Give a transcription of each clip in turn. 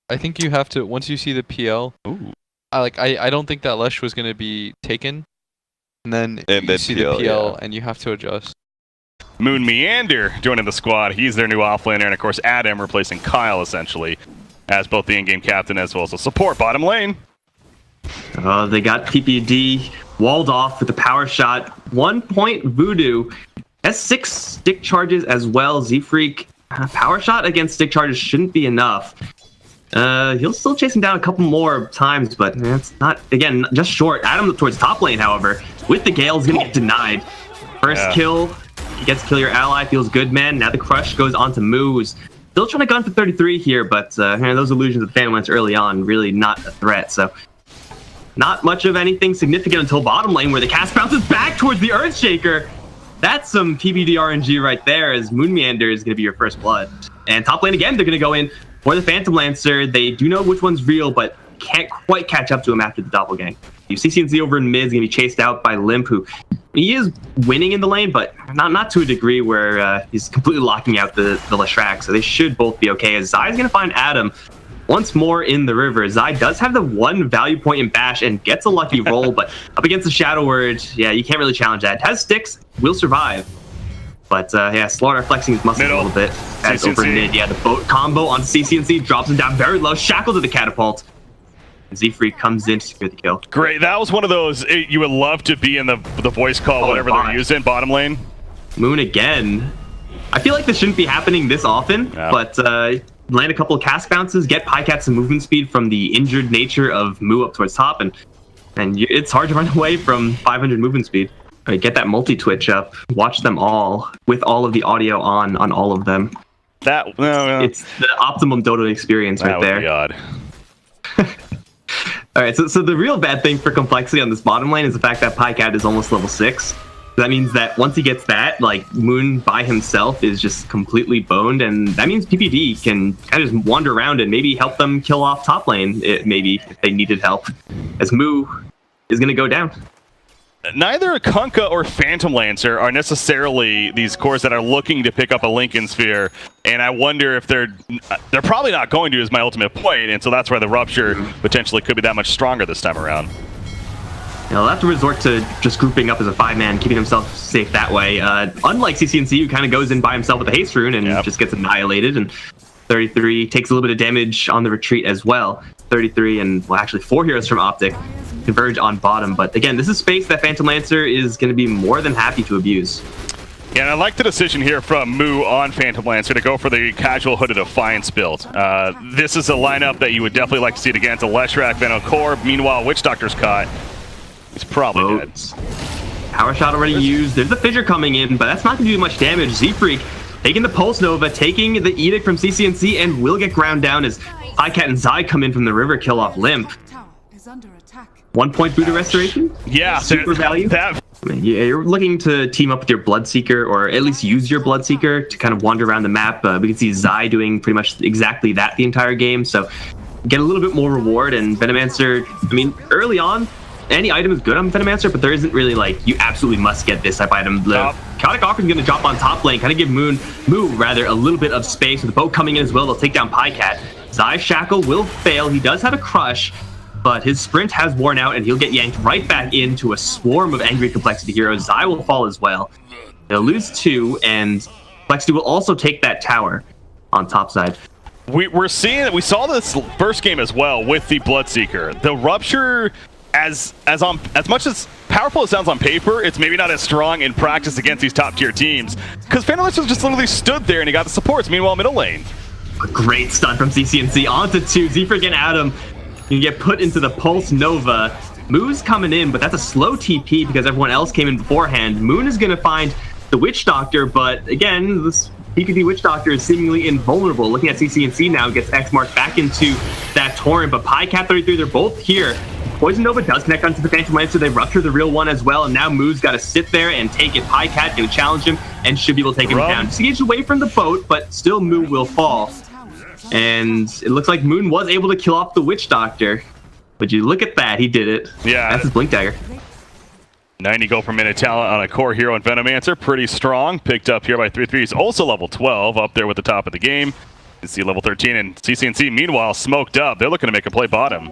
I think you have to, once you see the PL, I don't think that Lesh was going to be taken. And then you see the PL and you have to adjust. MoonMeander joining the squad. He's their new offlaner. And of course, Adam replacing coL essentially as both the in-game captain as well as a support bottom lane. They got PPD walled off with the power shot. 1 point Voodoo has 6 stick charges as well. Zfreek, power shot against stick charges shouldn't be enough. He'll still chase him down a couple more times, but it's not, again, just short. Adam towards top lane, however, with the Gale is going to get denied. First kill, he gets to kill your ally, feels good, man. Now the crush goes on to Moose. Still trying to gun for 33 here, but those illusions of Phantom Lance early on, really not a threat, so not much of anything significant until bottom lane, where the cast bounces back towards the Earthshaker. That's some PBD RNG right there, as MoonMeander is going to be your first blood. And top lane again, they're going to go in for the Phantom Lancer. They do know which one's real, but can't quite catch up to him after the doppelgang. You see CCnC over in mid is going to be chased out by Limmp, who he is winning in the lane, but not to a degree where he's completely locking out the Leshrac. So they should both be okay, as Zai's going to find Adam once more in the river. Zai does have the 1 value point in Bash and gets a lucky roll, but up against the Shadow Word, yeah, you can't really challenge that. Has sticks, will survive. But yeah, Slaughter flexing his muscles a little bit. As over mid, yeah, the boat combo on CCnC drops him down very low, shackled to the catapult. Zfreek comes in to secure the kill. Great, that was one of those, you would love to be in the voice call, whatever they're using, bottom lane. Moon again. I feel like this shouldn't be happening this often, but land a couple of cast bounces, get Pajkatt some movement speed from the injured nature of Moo up towards top, and it's hard to run away from 500 movement speed. All right, get that multi-twitch up, watch them all, with all of the audio on all of them. It's the optimum Dota experience right there. That would be odd. All right, so the real bad thing for complexity on this bottom lane is the fact that Pajkatt is almost level 6. That means that once he gets that, like, Moon by himself is just completely boned, and that means PPD can kind of just wander around and maybe help them kill off top lane, maybe, if they needed help, as Moo is going to go down. Neither Kunkka or Phantom Lancer are necessarily these cores that are looking to pick up a Lincoln Sphere, and I wonder if they're probably not going to, is my ultimate point, and so that's why the Rupture potentially could be that much stronger this time around. He'll have to resort to just grouping up as a 5-man, keeping himself safe that way. Unlike CCnC, who kind of goes in by himself with a haste rune and just gets annihilated, and 33 takes a little bit of damage on the retreat as well. 33 and, well, actually 4 heroes from OpTic converge on bottom, but again, this is space that Phantom Lancer is going to be more than happy to abuse. Yeah, and I like the decision here from Moo on Phantom Lancer to go for the casual Hooded Defiance build. This is a lineup that you would definitely like to see it against a Leshrac, Venom Core. Meanwhile, Witch Doctor's caught. He's probably dead. Power shot already used. There's the fissure coming in, but that's not going to do much damage. Zfreek taking the Pulse Nova, taking the Edict from CCnC, and will get ground down as Pajkatt and Zai come in from the river, kill off Limmp. 1 point Buddha Restoration? Yeah. Super value. You're looking to team up with your Bloodseeker, or at least use your Bloodseeker to kind of wander around the map. We can see Zai doing pretty much exactly that the entire game, so get a little bit more reward. And Venomancer, I mean, early on, any item is good on Venomancer, but there isn't really, like, you absolutely must get this type of item. Chaotic Awkward is going to drop on top lane, kind of give Moo a little bit of space. With the boat coming in as well, they'll take down Pajkatt. Zai's Shackle will fail. He does have a crush, but his sprint has worn out, and he'll get yanked right back into a swarm of angry Complexity heroes. Zai will fall as well. They'll lose 2, and Complexity will also take that tower on top side. We saw this first game as well with the Bloodseeker. The Rupture, as much as powerful as it sounds on paper, it's maybe not as strong in practice against these top tier teams, because Phantom Lancer just literally stood there and he got the supports. Meanwhile, middle lane. A great stun from CCnC onto 2. Zfreek and Adam, you get put into the Pulse Nova. Moo's coming in, but that's a slow TP because everyone else came in beforehand. Moon is going to find the Witch Doctor, but again, this PPD Witch Doctor is seemingly invulnerable. Looking at CCnC now, gets X marked back into that torrent, but Pajkatt 33, they're both here. Poison Nova does connect onto the Phantom Lancer. They rupture the real one as well, and now Moo's got to sit there and take it. Pajkatt going to challenge him and should be able to take him down. Disengaged away from the boat, but still Moo will fall. And it looks like Moon was able to kill off the Witch Doctor. But you look at that, he did it. Yeah. That's his Blink Dagger. 90 gold per minute talent on a core hero in Venomancer. Pretty strong. Picked up here by 33. He's also level 12, up there with the top of the game. You see level 13 and CCnC meanwhile smoked up. They're looking to make a play bottom.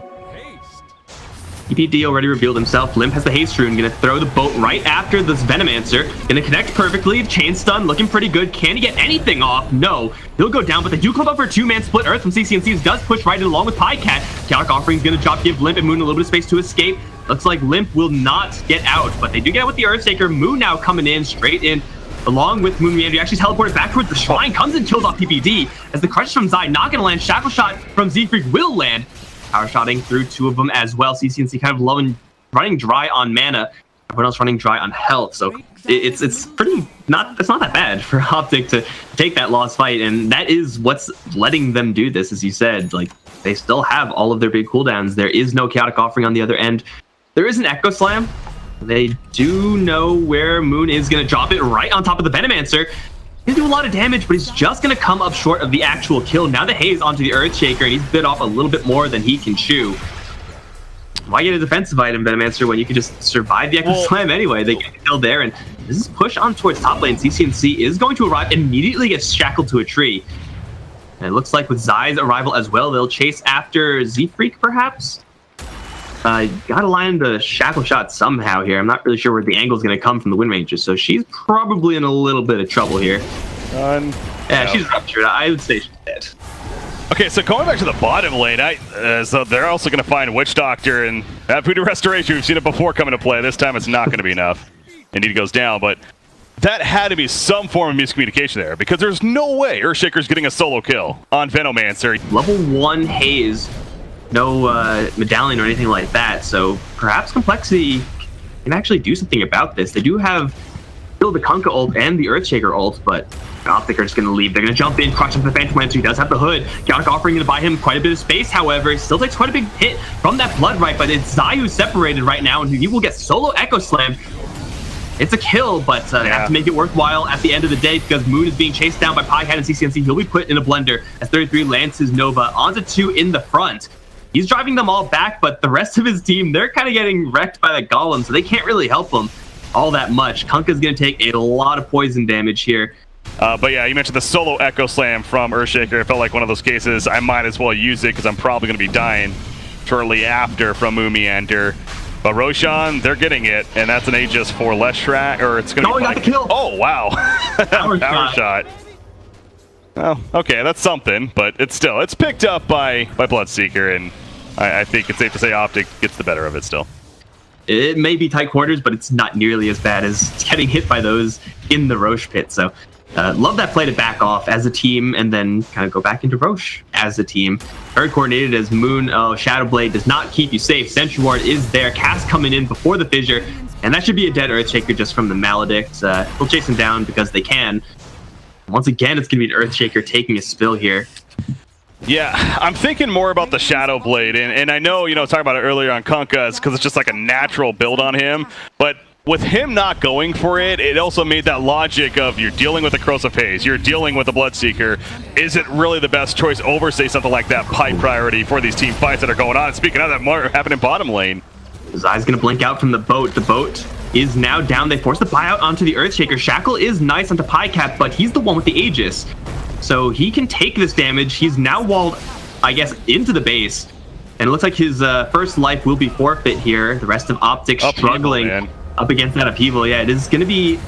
TPD already revealed himself. Limmp has the haste rune, gonna throw the boat right after this Venomancer. Gonna connect perfectly. Chain stun looking pretty good. Can he get anything off? No. He'll go down, but they do club up for a two-man split. Earth from CCnC does push right in along with Pajkatt. Chaotic Offering's gonna drop, give Limmp and Moon a little bit of space to escape. Looks like Limmp will not get out, but they do get out with the Earthshaker. Moon now coming in, straight in, along with MoonMeander. He actually teleported back towards the shrine, comes and kills off PPD, as the Crush from Zai not gonna land. Shackle Shot from Zfreek will land. Power shotting through two of them as well. CCnC kind of running dry on mana. Everyone else running dry on health. So it's pretty not that bad for OpTic to take that lost fight, and that is what's letting them do this, as you said. Like, they still have all of their big cooldowns. There is no Chaotic Offering on the other end. There is an Echo Slam. They do know where Moon is going to drop it right on top of the Venomancer. He's gonna do a lot of damage, but he's just gonna come up short of the actual kill. Now the haze onto the Earthshaker, and he's bit off a little bit more than he can chew. Why get a defensive item, Venomancer, when you can just survive the Echo Slam anyway? They get killed there, and this is push on towards top lane. CCnC is going to arrive, immediately gets shackled to a tree. And it looks like with Zai's arrival as well, they'll chase after Zfreek, perhaps? Gotta land the shackle shot somehow here. I'm not really sure where the angle's gonna come from the Wind Ranger, so she's probably in a little bit of trouble here. She's ruptured. I would say she's dead. Okay, so going back to the bottom lane, so they're also going to find Witch Doctor and that Voodoo Restoration. We've seen it before come into play. This time it's not going to be enough. Indeed, it goes down, but that had to be some form of miscommunication there, because there's no way Earthshaker's getting a solo kill on Venomancer. Level 1 haze, no medallion or anything like that, so perhaps Complexity can actually do something about this. They do have still the Kunkka ult and the Earthshaker ult, but OpTic are just going to leave. They're going to jump in, crush into the Phantom Lancer. He does have the hood. Chaotic Offering going to buy him quite a bit of space, however. He still takes quite a big hit from that Blood Right, but it's Zai who's separated right now, and he will get solo Echo Slam. It's a kill, but they have to make it worthwhile at the end of the day, because Moon is being chased down by Pajkatt and CCnC. He'll be put in a blender as 33 lands his Nova onto 2 in the front. He's driving them all back, but the rest of his team, they're kind of getting wrecked by the Golem, so they can't really help him all that much. Kunkka's going to take a lot of poison damage here. But yeah, you mentioned the solo Echo Slam from Earthshaker. It felt like one of those cases I might as well use it, because I'm probably going to be dying shortly after from MoonMeander. But Roshan, they're getting it, and that's an Aegis for Leshrac, or it's going to be... got the kill! Oh, wow. Power shot. Oh, okay, that's something, but it's picked up by Bloodseeker, and I think it's safe to say OpTic gets the better of it still. It may be tight quarters, but it's not nearly as bad as getting hit by those in the Roche pit. So love that play to back off as a team and then kind of go back into Roche as a team. Very coordinated as Moon. Shadowblade does not keep you safe. Sentry Ward is there. Cast coming in before the fissure, and that should be a dead Earthshaker just from the Maledict. We'll chase him down because they can. Once again, it's going to be an Earthshaker taking a spill here. Yeah, I'm thinking more about the Shadowblade, and I know, talking about it earlier on Kunkka, because it's just like a natural build on him, but with him not going for it, it also made that logic of you're dealing with a Corrosive Haze, you're dealing with a Bloodseeker. Is it really the best choice over, say, something like that pipe priority for these team fights that are going on? And speaking of that, more happening bottom lane. Zai's going to blink out from the boat. The boat is now down. They force the buyout onto the Earthshaker. Shackle is nice onto Pajkatt, but he's the one with the Aegis. So he can take this damage. He's now walled, I guess, into the base. And it looks like his first life will be forfeit here. The rest of OpTic struggling up against that upheaval. Yeah, it is going to be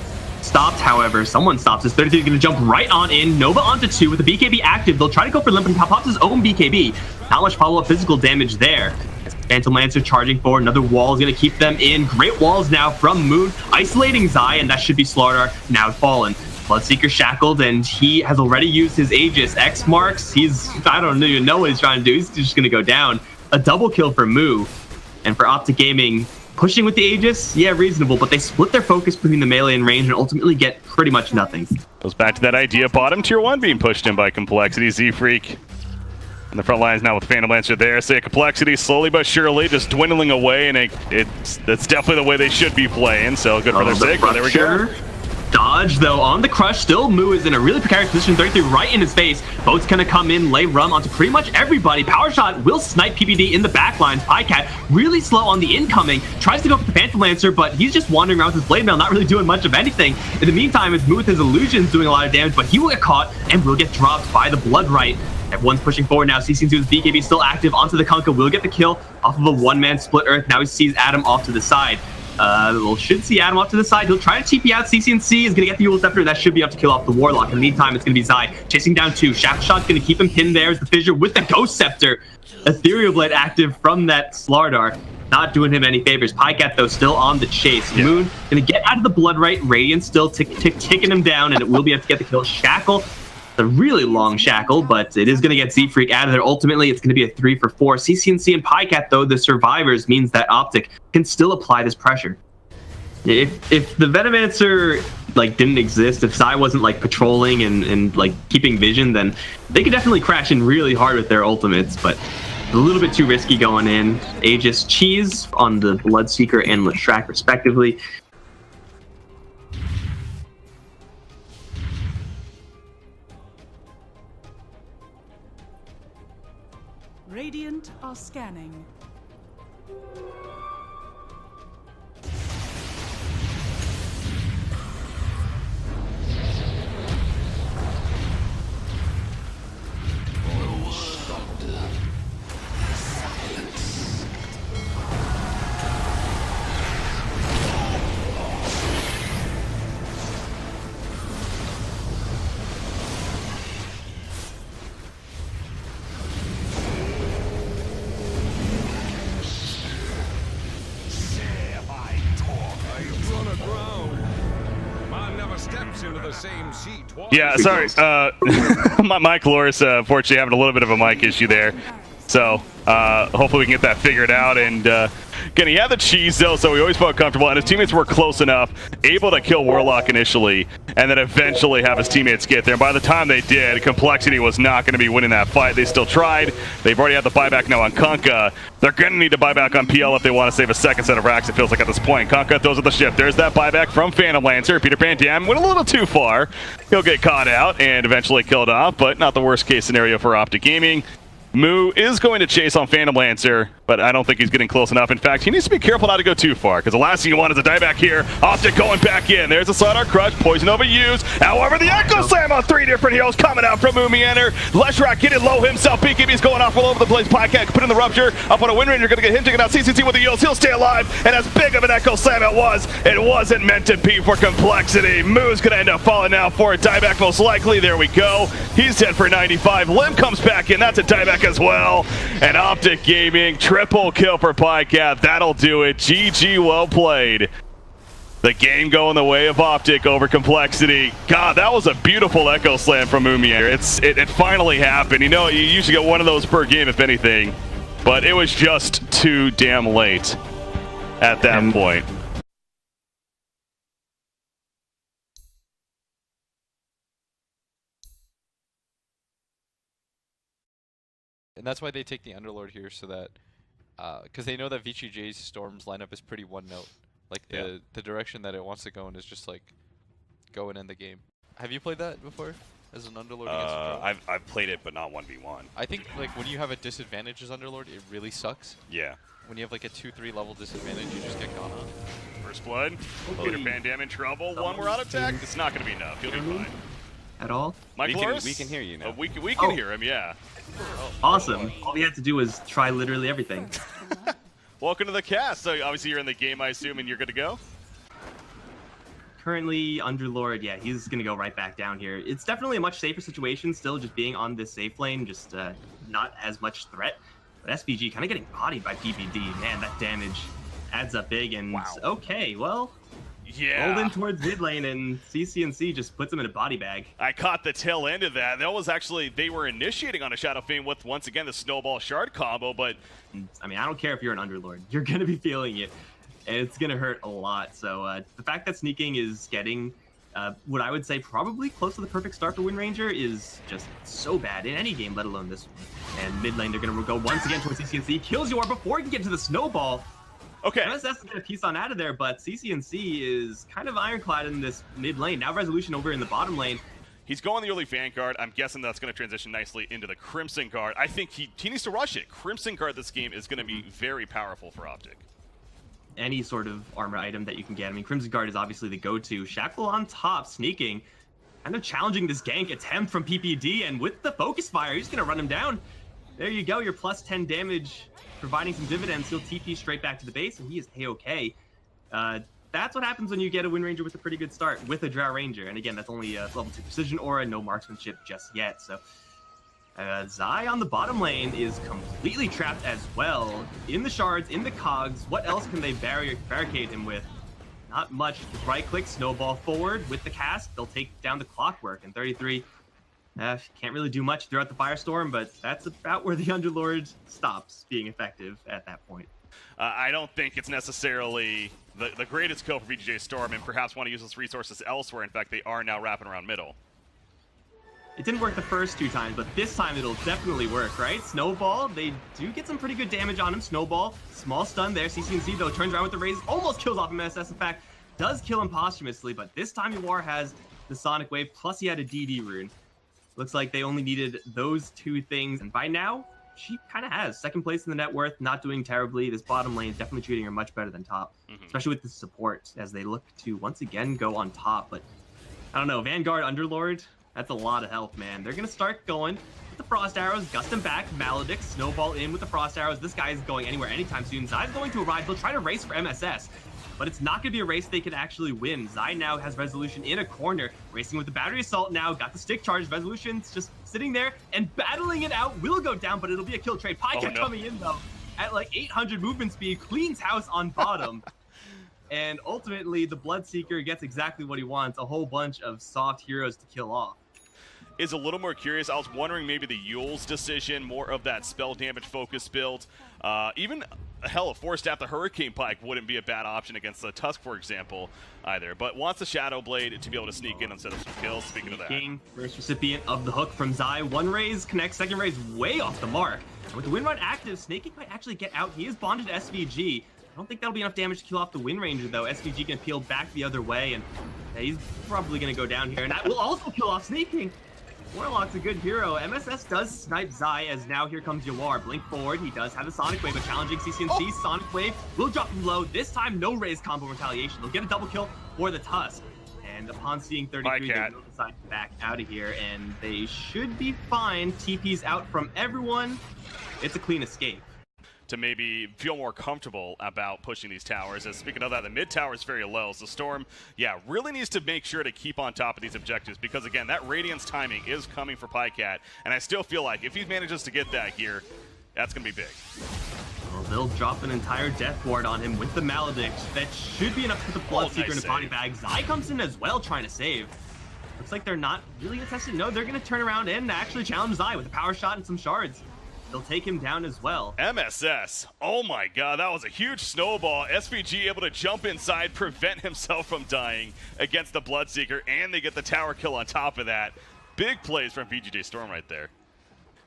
stopped, however. Someone stops this. 33 is going to jump right on in. Nova onto 2 with the BKB active. They'll try to go for Limmp and pops his own BKB. Not much follow-up physical damage there. Phantom Lancer charging forward. Another wall is going to keep them in. Great walls now from Moon, isolating Zai, and that should be Slardar now fallen. Bloodseeker shackled, and he has already used his Aegis. X marks. I don't even know what he's trying to do. He's just going to go down. A double kill for Moo. And for OpTic Gaming, pushing with the Aegis, yeah, reasonable, but they split their focus between the melee and range and ultimately get pretty much nothing. Goes back to that idea, bottom tier 1 being pushed in by Complexity. Zfreek in the front lines now with Phantom Lancer there. Say Complexity slowly but surely just dwindling away, and that's definitely the way they should be playing, so good for their sake. There we go. Dodge dodge, though, on the crush. Still, Moo is in a really precarious position. 33 right in his face. Boat's gonna come in, lay rum onto pretty much everybody. Power Shot will snipe PPD in the backline. Pajkatt really slow on the incoming. Tries to go for the Phantom Lancer, but he's just wandering around with his blade mail, not really doing much of anything. In the meantime, it's Moo with his illusions doing a lot of damage, but he will get caught and will get dropped by the Blood Right. Everyone's pushing forward now. CCnC with BKB still active onto the Kunkka. Will get the kill off of a one-man split earth. Now he sees Adam off to the side. Well, should see Adam off to the side. He'll try to TP out. CCnC is going to get the Eul's Scepter. That should be enough to kill off the Warlock. In the meantime, it's going to be Zai chasing down 2. Shaft Shot's going to keep him pinned there as the Fissure with the Ghost Scepter. Ethereal Blade active from that Slardar. Not doing him any favors. Pajkatt, though, still on the chase. Yeah. Moon going to get out of the Blood Right. Radiant still ticking him down, and it will be able to get the kill. Shackle. A really long shackle, but it is going to get Zfreek out of there. Ultimately, it's going to be a 3 for 4. CCnC and Pajkatt, though, the survivors, means that OpTic can still apply this pressure. If the Venomancer like didn't exist, if Zai wasn't like patrolling and like keeping vision, then they could definitely crash in really hard with their ultimates, but a little bit too risky going in. Aegis Cheese on the Bloodseeker and Leshrac respectively. Radiant are scanning. Yeah, sorry. My mic, Loris, unfortunately having a little bit of a mic issue there. So hopefully we can get that figured out. And again, he had the cheese though, so he always felt comfortable. And his teammates were close enough, able to kill Warlock initially, and then eventually have his teammates get there. And by the time they did, Complexity was not going to be winning that fight. They still tried. They've already had the buyback now on Kunkka. They're going to need to buy back on PL if they want to save a second set of racks, it feels like at this point. Kunkka throws at the ship. There's that buyback from Phantom Lancer. Peter Pan Dam went a little too far. He'll get caught out and eventually killed off, but not the worst case scenario for OpTic Gaming. Moo is going to chase on Phantom Lancer, but I don't think he's getting close enough. In fact, he needs to be careful not to go too far, because the last thing you want is a dieback here. OpTic going back in. There's a Slardar Crush. Poison Over used. However, the Echo Slam on 3 different heroes coming out from MoonMeander. Leshrac getting low himself. BKB's going off all over the place. Pajkatt put in the Rupture. Up on a Wind Ranger. Going to get him taken out. CCnC with the Eul's. He'll stay alive. And as big of an Echo Slam it wasn't meant to be for Complexity. Moo's going to end up falling now for a dieback most likely. There we go. He's dead for 95. Limmp comes back in. That's a dieback as well. And OpTic Gaming, triple kill for Pajkatt. That'll do it. GG, well played. The game going the way of OpTic over Complexity. God, that was a beautiful Echo Slam from MoonMeander. It finally happened. You know, you usually get one of those per game, if anything. But it was just too damn late at that point. And that's why they take the Underlord here, so that, because they know that VGJ.Storm's lineup is pretty one note. Like the direction that it wants to go in is just like go and end the game. Have you played that before as an Underlord against a drone? I've played it, but not 1v1. I think like when you have a disadvantage as Underlord, it really sucks. Yeah. When you have like a 2-3 level disadvantage, you just get gone on. First blood. Peter Pan Dam in trouble. One more out attack. It's not going to be enough. You'll be fine. At all? Mike Loris? We can hear you now. We can hear him, yeah. Awesome. All we had to do was try literally everything. Welcome to the cast. So obviously you're in the game, I assume, and you're good to go? Currently, Underlord, yeah, he's going to go right back down here. It's definitely a much safer situation still, just being on this safe lane, just not as much threat. But SVG kind of getting bodied by PPD. Man, that damage adds up big, and okay, well... Yeah. Rolled in towards mid lane, and CCnC just puts him in a body bag. I caught the tail end of that. That was actually, they were initiating on a Shadow Fiend with, once again, the Snowball Shard combo, but... I mean, I don't care if you're an Underlord. You're going to be feeling it, and it's going to hurt a lot. So the fact that Sneyking is getting what I would say probably close to the perfect start for Wind Ranger is just so bad in any game, let alone this one. And mid lane, they're going to go once again towards CCnC. Kills YawaR before he can get to the Snowball. Okay. MSS is going to piece on out of there, but CCnC is kind of ironclad in this mid lane. Now Resolution over in the bottom lane. He's going the early Vanguard. I'm guessing that's going to transition nicely into the Crimson Guard. I think he needs to rush it. Crimson Guard this game is going to be very powerful for OpTic. Any sort of armor item that you can get. I mean, Crimson Guard is obviously the go-to. Shackle on top, Sneyking, kind of challenging this gank attempt from PPD, and with the focus fire, he's going to run him down. There you go, your plus 10 damage, providing some dividends. He'll TP straight back to the base, and he is A-okay. That's what happens when you get a Wind Ranger with a pretty good start with a Drow Ranger. And again, that's only a level 2 precision aura, no marksmanship just yet. So Zai on the bottom lane is completely trapped as well. In the shards, in the cogs, what else can they barricade him with? Not much. Just right click, snowball forward with the cast. They'll take down the Clockwork. And 33 can't really do much throughout the Firestorm, but that's about where the Underlord stops being effective at that point. I don't think it's necessarily the greatest kill for VGJ.Storm, and perhaps want to use those resources elsewhere. In fact, they are now wrapping around middle. It didn't work the first 2 times, but this time it'll definitely work, right? Snowball, they do get some pretty good damage on him. Snowball, small stun there. CCnC, though, turns around with the raise, almost kills off MSS. In fact, does kill him posthumously, but this time YawaR has the Sonic Wave, plus he had a DD rune. Looks like they only needed those 2 things, and by now, she kind of has second place in the net worth, not doing terribly. This bottom lane is definitely treating her much better than top, especially with the support as they look to once again go on top. But I don't know, Vanguard, Underlord, that's a lot of health, man. They're going to start going with the Frost Arrows, gust him back, Maledict, Snowball in with the Frost Arrows. This guy is going anywhere anytime soon. Zai's going to arrive. He'll try to race for MSS, but it's not going to be a race they could actually win. Zai now has Resolution in a corner, racing with the Battery Assault now, got the stick charge. Resolution's just sitting there, and battling it out will go down, but it'll be a kill trade. Pajkatt coming in, though, at like 800 movement speed, cleans house on bottom. And ultimately, the Bloodseeker gets exactly what he wants, a whole bunch of soft heroes to kill off. Is a little more curious. I was wondering maybe the Yule's decision, more of that spell damage focus build. Even, hell, a Force Staff the Hurricane Pike wouldn't be a bad option against the Tusk, for example, either. But wants the Shadow Blade to be able to sneak in instead of some kills, speaking of that. First recipient of the hook from Zai. 1 raise connects, second raise way off the mark. And with the Wind Run active, Sneyking might actually get out. He is bonded to SVG. I don't think that'll be enough damage to kill off the Wind Ranger, though. SVG can peel back the other way, and he's probably going to go down here. And that will also kill off Sneyking. Warlock's a good hero. MSS does snipe Zai, as now here comes YawaR. Blink forward, he does have a Sonic Wave, but challenging CCnC. Sonic Wave will drop him low. This time, no raise combo retaliation. They'll get a double kill for the Tusk. And upon seeing 33, they will decide to back out of here, and they should be fine. TP's out from everyone. It's a clean escape. To maybe feel more comfortable about pushing these towers. As speaking of that, the mid tower is very low, so Storm, really needs to make sure to keep on top of these objectives, because again, that Radiance timing is coming for Pajkatt, and I still feel like if he manages to get that here, that's going to be big. Well, they'll drop an entire Death Ward on him with the Maledict. That should be enough to put the Bloodseeker in a body bag. Zai comes in as well, trying to save. Looks like they're not really going to test it. No, they're going to turn around and actually challenge Zai with a power shot and some shards. They'll take him down as well. MSS, oh my god, that was a huge snowball. SVG able to jump inside, prevent himself from dying against the Bloodseeker, and they get the tower kill on top of that. Big plays from VGJ.Storm right there.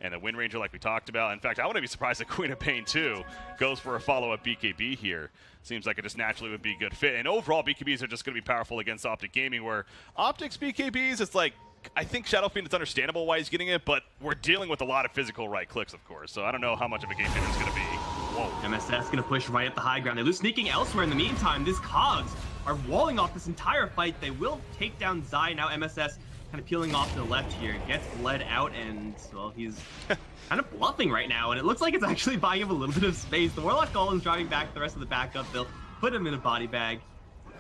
And the Wind Ranger, like we talked about. In fact, I wouldn't be surprised if Queen of Pain, too, goes for a follow-up BKB here. Seems like it just naturally would be a good fit. And overall, BKBs are just going to be powerful against OpTic Gaming, where OpTic's BKBs, it's like, I think Shadow Fiend, it's understandable why he's getting it, but we're dealing with a lot of physical right clicks, of course. So I don't know how much of a game changer it's going to be. Whoa. MSS going to push right up the high ground. They lose Sneaking elsewhere in the meantime. These cogs are walling off this entire fight. They will take down Zai. Now MSS kind of peeling off to the left here. Gets bled out, and, well, he's kind of bluffing right now. And it looks like it's actually buying him a little bit of space. The Warlock Golem's driving back the rest of the backup. They'll put him in a body bag.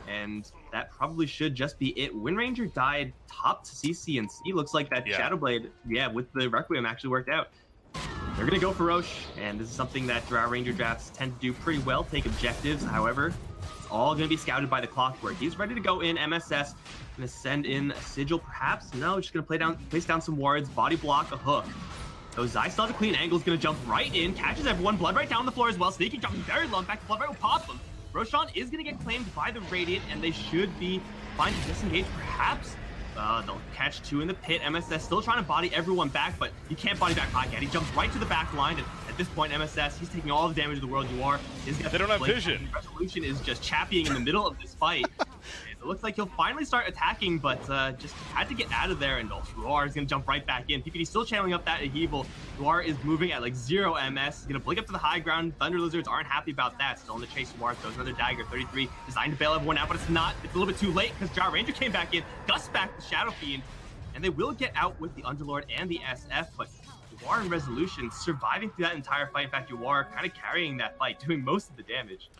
And that probably should just be it. Wind Ranger died top to CCnC. Looks like that Shadow Blade, with the Requiem actually worked out. They're going to go for Roche, and this is something that Drow Ranger drafts tend to do pretty well, take objectives. However, it's all going to be scouted by the Clockwork. He's ready to go in. MSS going to send in a Sigil, perhaps? No, just going to place down some wards, body block, a hook. So Zai still has a clean angle, is going to jump right in, catches everyone, blood right down the floor as well. Sneyking dropping very low, in fact, the blood right will pop them. Roshan is going to get claimed by the Radiant, and they should be fine to disengage, perhaps. They'll catch 2 in the pit. MSS still trying to body everyone back, but he can't body back Pajkatt. He jumps right to the back line, and at this point, MSS, he's taking all the damage of the world. YawaR is They don't have vision. Resolution is just chappying in the middle of this fight. It looks like he'll finally start attacking, but just had to get out of there, and YawaR is going to jump right back in. PPD still channeling up that Evil. YawaR is moving at like 0 MS. He's going to blink up to the high ground. Thunder Lizards aren't happy about that. Still in the chase. YawaR throws another dagger. 33 designed to bail everyone out, but it's not. It's a little bit too late because YaWaR came back in, Gus back the Shadow Fiend, and they will get out with the Underlord and the SF, but YaWaR and Resolution surviving through that entire fight. In fact, YaWaR kind of carrying that fight, doing most of the damage.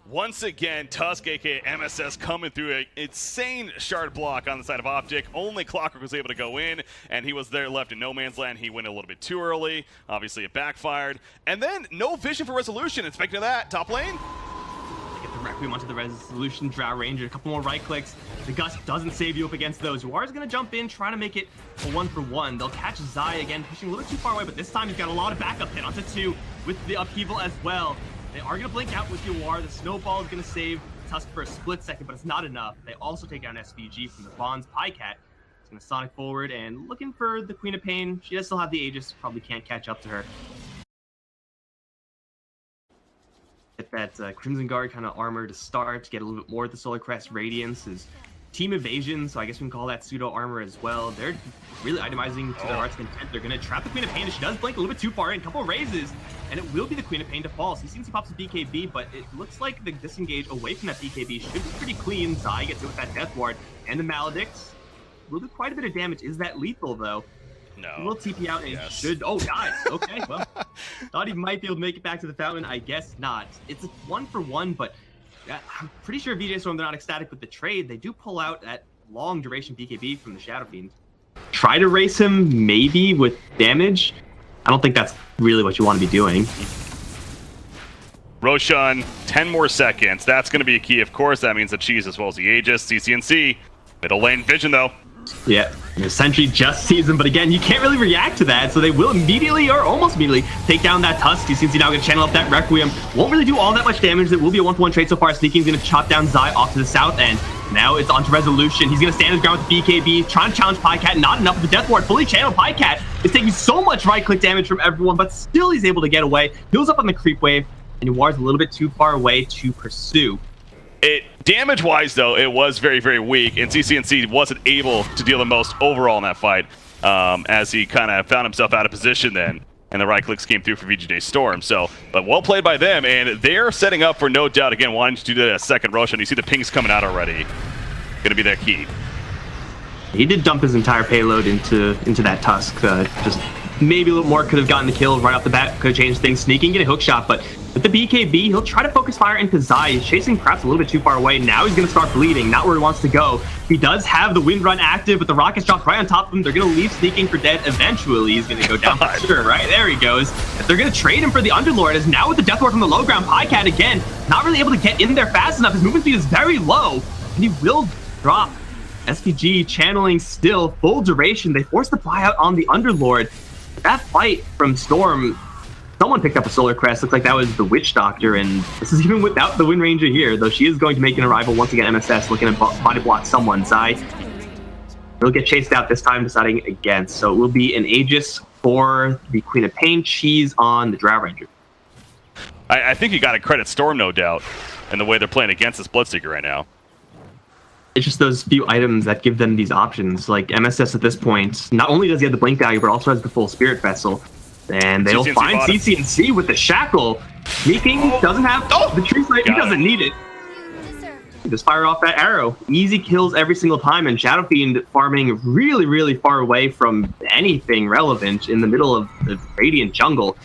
Once again, Tusk, aka MSS, coming through an insane shard block on the side of OpTic. Only Clockwork was able to go in, and he was there left in no man's land. He went a little bit too early. Obviously, it backfired. And then, no vision for Resolution. And speaking of that, top lane. They get the Requiem onto the Resolution, Drow Ranger, a couple more right clicks. The Gust doesn't save you up against those. YaWaR is going to jump in, trying to make it a 1-for-1. They'll catch Zai again, pushing a little too far away, but this time he's got a lot of backup hit onto 2 with the upheaval as well. They are going to blink out with YaWaR. The snowball is going to save Tusk for a split second, but it's not enough. They also take down SVG from the Bonds. Pajkatt is going to sonic forward and looking for the Queen of Pain. She does still have the Aegis, probably can't catch up to her. Get that Crimson Guard kind of armor to start, get a little bit more at the Solar Crest. Radiance is Team Evasion, so I guess we can call that pseudo armor as well. They're really itemizing to their heart's content. They're going to trap the Queen of Pain, and she does blink a little bit too far in. A couple of raises, and it will be the Queen of Pain to fall. CCnC pops a BKB, but it looks like the disengage away from that BKB should be pretty clean. Zai gets it with that Death Ward, and the Maledict will do quite a bit of damage. Is that lethal, though? No. He will TP out and should... Oh, nice. Okay, well, thought he might be able to make it back to the fountain. I guess not. It's a 1-for-1, but I'm pretty sure VGJ.Storm, they're not ecstatic with the trade. They do pull out that long duration BKB from the Shadow Fiend. Try to race him, maybe, with damage. I don't think that's really what you want to be doing. Roshan, 10 more seconds. That's going to be a key, of course. That means the cheese as well as the Aegis. CCnC, middle lane vision, though. Yeah, the Sentry just sees him, but again, you can't really react to that, so they will immediately, or almost immediately, take down that Tusk. CCnC now going to channel up that Requiem. Won't really do all that much damage. It will be a 1-for-1 trade so far. Sneyking going to chop down Zai off to the south end. Now it's onto Resolution. He's going to stand his ground with the BKB, trying to challenge Pajkatt. Not enough with the Death Ward. Fully channeled. Pajkatt is taking so much right-click damage from everyone, but still he's able to get away. Heals up on the creep wave, and YaWaR's a little bit too far away to pursue. Damage-wise, though, it was very, very weak, and CCnC wasn't able to deal the most overall in that fight, as he kind of found himself out of position then, and the right clicks came through for VGJ.Storm. So, but well played by them, and they're setting up for no doubt, again, wanting to do that second Roshan. You see the pings coming out already. Going to be their key. He did dump his entire payload into that Tusk. Just maybe a little more could have gotten the kill right off the bat, could have changed things. Sneyking, get a hook shot, but with the BKB, he'll try to focus fire into Zai. He's chasing perhaps a little bit too far away. Now he's going to start bleeding, not where he wants to go. He does have the wind run active, but the rockets dropped right on top of him. They're going to leave Sneyking for dead. Eventually, he's going to go down for sure, right? There he goes. They're going to trade him for the Underlord, as now with the Death Ward from the low ground, Pajkatt again, not really able to get in there fast enough. His movement speed is very low, and he will drop. SVG channeling still, full duration. They force the buyout on the Underlord. That fight from Storm, someone picked up a Solar Crest. Looks like that was the Witch Doctor, and this is even without the Wind Ranger here, though she is going to make an arrival once again. MSS looking to body block someone. Zai will get chased out this time, deciding against. So it will be an Aegis for the Queen of Pain. She's on the Drow Ranger. I think you got to credit Storm, no doubt, in the way they're playing against this Bloodseeker right now. It's just those few items that give them these options. Like MSS at this point, not only does he have the Blink Dagger, but also has the full Spirit Vessel. And they'll find CCnC with the Shackle. Sneyking doesn't have the Tree Sight. He doesn't need it. Just fire off that arrow. Easy kills every single time, and Shadow Fiend farming really, really far away from anything relevant in the middle of the Radiant jungle.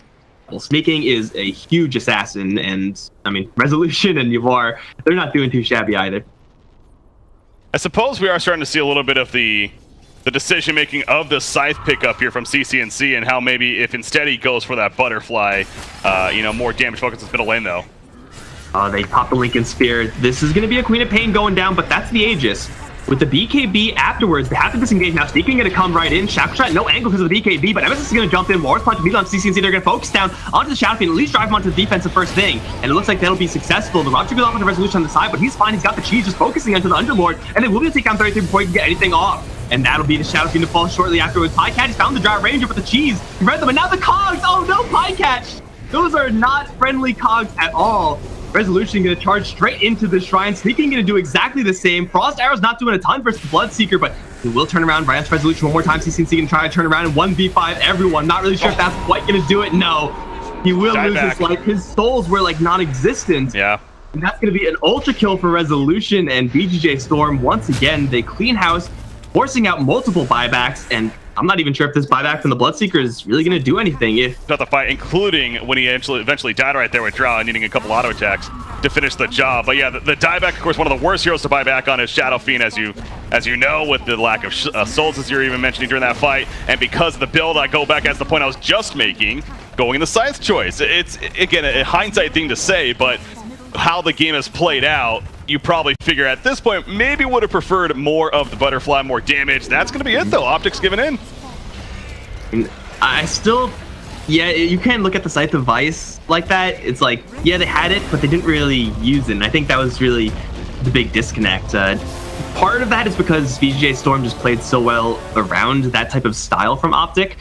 Well, Sneyking is a huge assassin, and I mean, Resolution and YaWaR, they're not doing too shabby either. I suppose we are starting to see a little bit of the decision-making of the Scythe pickup here from CCnC, and how maybe if instead he goes for that Butterfly, more damage focus in middle lane, though. They pop the Lincoln Spear. This is going to be a Queen of Pain going down, but that's the Aegis. With the BKB afterwards, they have to disengage. Now Sneyking going to come right in. Shackle Shot, no angle because of the BKB, but MSS is going to jump in. War's Punch immediately on CCnC. They're going to focus down onto the Shadow Fiend, at least drive him onto the defensive first thing. And it looks like that'll be successful. The Roger goes off with the Resolution on the side, but he's fine. He's got the cheese just focusing onto the Underlord, and they will be able to take down 33 before he can get anything off. and that'll be the Shadow Fiend to fall shortly afterwards. Pajkatt found the Dry Ranger, but the cheese read them, and now the cogs. Oh no, Pajkatt! Those are not friendly cogs at all. Resolution gonna charge straight into the shrine. Sneyking gonna do exactly the same. Frost Arrow's not doing a ton versus the Bloodseeker, but he will turn around right after Resolution one more time. CCnC can try to turn around and 1v5 everyone. Not really sure if that's quite gonna do it. No, he will lose his life. His souls were like non-existent. Yeah. And that's gonna be an ultra kill for Resolution, and VGJ.Storm once again, they clean house, forcing out multiple buybacks, and I'm not even sure if this buyback from the Bloodseeker is really going to do anything. If Not the fight, including when he eventually died right there with Drow and needing a couple auto attacks to finish the job. But yeah, the dieback, of course, one of the worst heroes to buy back on is Shadow Fiend, as you know, with the lack of souls, as you were even mentioning during that fight. And because of the build, I go back as the point I was just making, going in the Scythe choice. It's, again, a hindsight thing to say, but how the game has played out, you probably figure at this point maybe would have preferred more of the butterfly, more damage. That's going to be it though. OpTic's giving in. I still, yeah, you can't look at the Scythe of Vice like that. It's like, yeah, they had it, but they didn't really use it. And I think that was really the big disconnect. Part of that is because VGJ.Storm just played so well around that type of style from OpTic.